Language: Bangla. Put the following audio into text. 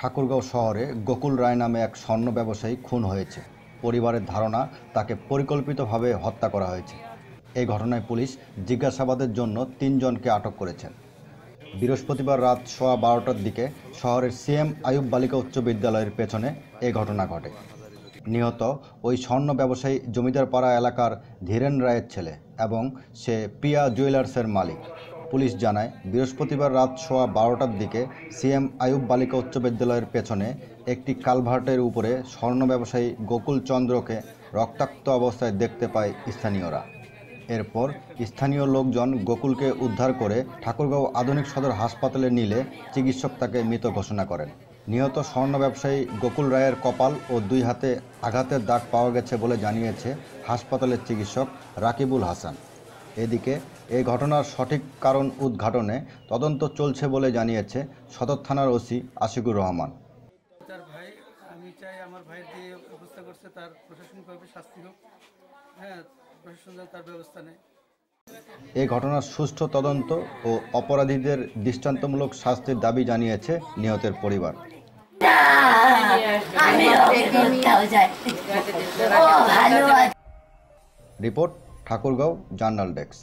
ঠাকুরগাঁও শহরে গোকুল রায় নামে এক স্বর্ণ ব্যবসায়ী খুন হয়েছে। পরিবারের ধারণা তাকে পরিকল্পিতভাবে হত্যা করা হয়েছে। এই ঘটনায় পুলিশ জিজ্ঞাসাবাদের জন্য ৩ জনকে আটক করেছেন। বৃহস্পতিবার রাত 12:15টার দিকে শহরের সিএম আইয়ুব বালিকা উচ্চ বিদ্যালয়ের পেছনে এই ঘটনা ঘটে। নিহত ওই স্বর্ণ ব্যবসায়ী জমিদারপাড়া এলাকার ধীরেন রায়ের ছেলে এবং সে পিয়া জুয়েলার্সের মালিক। পুলিশ জানায়, বৃহস্পতিবার রাত 12:15টার দিকে সিএম আইয়ুব বালিকা উচ্চ বিদ্যালয়ের পেছনে একটি কালভার্টের উপরে স্বর্ণ ব্যবসায়ী গোকুল চন্দ্রকে রক্তাক্ত অবস্থায় দেখতে পায় স্থানীয়রা। এরপর স্থানীয় লোকজন গোকুলকে উদ্ধার করে ঠাকুরগাঁও আধুনিক সদর হাসপাতালে নিলে চিকিৎসক তাকে মৃত ঘোষণা করেন। নিহত স্বর্ণ ব্যবসায়ী গোকুল রায়ের কপাল ও 2 হাতে আঘাতের দাগ পাওয়া গেছে বলে জানিয়েছে হাসপাতালের চিকিৎসক রাকিবুল হাসান। এদিকে এই ঘটনার সঠিক কারণ উদ্ঘাটনে তদন্ত চলছে বলে জানিয়েছে সদর থানার ওসি আশিকুর রহমান। তার ভাই, আমি চাই আমার ভাই যে অবস্থা করছে তার প্রশাসনিকভাবে শাস্তি হোক। প্রশাসন তার ব্যবস্থা নেয়। এই ঘটনার সুষ্ঠু তদন্ত ও অপরাধীদের দৃষ্টান্তমূলক শাস্তির দাবি জানিয়েছে নিহতের পরিবার। Report Thakurgaon journal desk.